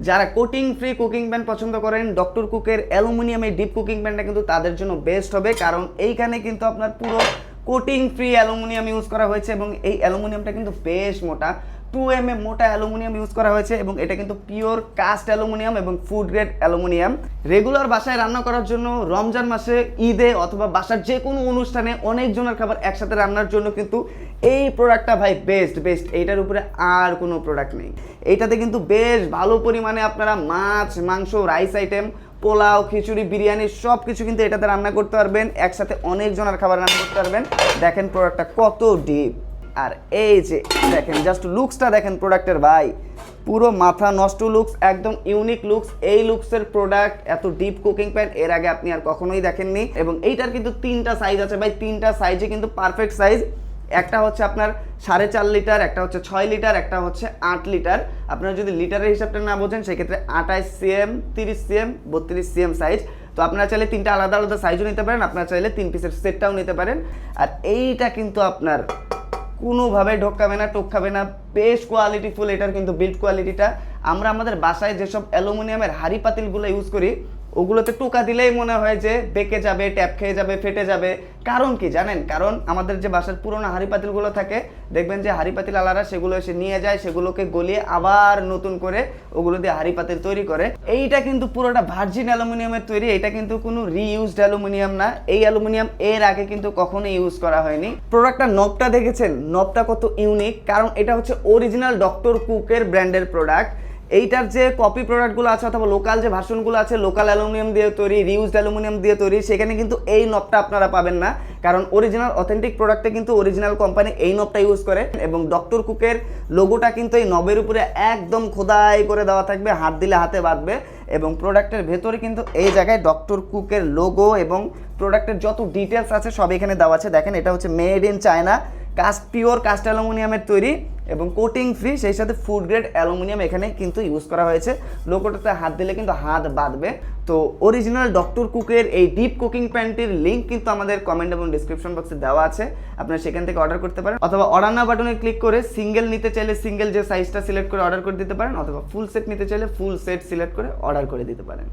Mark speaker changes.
Speaker 1: যারা coating free cooking pan পছন্দ করেন, ডক্টর কুকের অ্যালুমিনিয়ামের ডিপ কুকিং প্যানটা কিন্তু তাদের জন্য বেস্ট হবে, কারণ এইখানে কিন্তু আপনার পুরো কোটিং ফ্রি অ্যালুমিনিয়াম ইউজ করা হয়েছে এবং এই অ্যালুমিনিয়ামটা কিন্তু বেশ মোটা, 2 mm মোটা অ্যালুমিনিয়াম ইউজ করা হয়েছে এবং এটা কিন্তু পিওর কাস্ট অ্যালুমিনিয়াম এবং ফুড গ্রেড অ্যালুমিনিয়াম। রেগুলার বাসায় রান্না করার জন্য, রমজান মাসে, ঈদে অথবা বাসার যে কোনো অনুষ্ঠানে অনেকজনের খাবার একসাথে রান্নার জন্য কিন্তু এই প্রোডাক্টটা ভাই বেস্ট। এইটার উপরে আর কোনো প্রোডাক্ট নেই। এইটাতে কিন্তু বেশ ভালো পরিমাণে আপনারা মাছ, মাংস, রাইস আইটেম, পোলাও, খিচুড়ি, বিরিয়ানি সব কিছু কিন্তু এটাতে রান্না করতে পারবেন, একসাথে অনেকজনের খাবার রান্না করতে পারবেন। দেখেন প্রোডাক্টটা কত ডিপ, আর এই যে দেখেন জাস্ট লুকসটা দেখেন প্রোডাক্টের ভাই, পুরো মাথা নষ্ট লুকস, একদম ইউনিক লুকস। এই লুকসের প্রোডাক্ট, এত ডিপ কুকিং প্যান এর আগে আপনি আর কখনোই দেখেননি। এবং এইটার কিন্তু 3টা সাইজ আছে ভাই, 3টা সাইজে কিন্তু পারফেক্ট সাইজ। একটা হচ্ছে আপনার 4.5 লিটার, একটা হচ্ছে 6 লিটার, একটা হচ্ছে 8 লিটার। আপনারা যদি লিটারের হিসাবটা না বোঝেন সেক্ষেত্রে 28 cm, 30 cm, 32 cm সাইজ। তো আপনারা চাইলে 3টা আলাদা আলাদা সাইজও নিতে পারেন, আপনারা চাইলে 3 পিসের সেটটাও নিতে পারেন। আর এইটা কিন্তু আপনার কোনোভাবে ঢোকাবে না, টপকাবে না, বেশ কোয়ালিটিফুল। এটার কিন্তু বিল্ড কোয়ালিটিটা, আমরা আমাদের বাসায় যেসব অ্যালুমিনিয়ামের হাঁড়ি পাতিলগুলো ইউজ করি ওগুলোতে টোকা দিলেই মনে হয় যে বেঁকে যাবে, ট্যাপ খেয়ে যাবে, ফেটে যাবে। কারণ কি জানেন? কারণ আমাদের যে বাসার পুরোনো হাঁড়ি পাতিলগুলো থাকে, দেখবেন যে হাঁড়ি পাতিল আলারা সেগুলো এসে নিয়ে যায়, সেগুলোকে গলিয়ে আবার নতুন করে ওগুলো দিয়ে হাঁড়ি পাতিল তৈরি করে। এইটা কিন্তু পুরোটা ভার্জিন অ্যালুমিনিয়ামের তৈরি, এটা কিন্তু কোনো রিইউজড অ্যালুমিনিয়াম না। এই অ্যালুমিনিয়াম এর আগে কিন্তু কখনো ইউজ করা হয়নি। প্রোডাক্টটার নবটা দেখেছেন? নবটা কত ইউনিক, কারণ এটা হচ্ছে অরিজিনাল ডক্টর কুকের ব্র্যান্ডের প্রোডাক্ট। এইটার যে কপি প্রোডাক্টগুলো আছে অথবা লোকাল যে ভার্সনগুলো আছে, লোকাল অ্যালুমিনিয়াম দিয়ে তৈরি, রিউজড অ্যালুমিনিয়াম দিয়ে তৈরি, সেখানে কিন্তু এই নবটা আপনারা পাবেন না। কারণ অরিজিনাল অথেন্টিক প্রোডাক্টে কিন্তু অরিজিনাল কোম্পানি এই নবটা ইউজ করে এবং ডক্টর কুকের লোগোটা কিন্তু এই নবের উপরে একদম খোদাই করে দেওয়া থাকবে, হাত দিলে হাতে বাঁধবে। এবং প্রোডাক্টের ভেতরে কিন্তু এই জায়গায় ডক্টর কুকের লোগো এবং প্রোডাক্টের যত ডিটেলস আছে সব এখানে দেওয়া আছে। দেখেন এটা হচ্ছে made in China, pure cast অ্যালুমিনিয়ামের তৈরি এবং কোটিং ফ্রি, সেই সাথে ফুড গ্রেড অ্যালুমিনিয়াম এখানে কিন্তু ইউজ করা হয়েছে। লোগোটাতে হাত দিলে কিন্তু হাত বাঁধবে। তো অরিজিনাল ডক্টর কুকের এই ডিপ কুকিং প্যানটির লিঙ্ক কিন্তু আমাদের কমেন্ট এবং ডিসক্রিপশন বক্সে দেওয়া আছে, আপনারা সেখান থেকে অর্ডার করতে পারেন। অথবা অর্ডার নাও বাটনে ক্লিক করে সিঙ্গেল নিতে চাইলে সিঙ্গেল যে সাইজটা সিলেক্ট করে অর্ডার করে দিতে পারেন, অথবা ফুল সেট নিতে চাইলে ফুল সেট সিলেক্ট করে অর্ডার করে দিতে পারেন।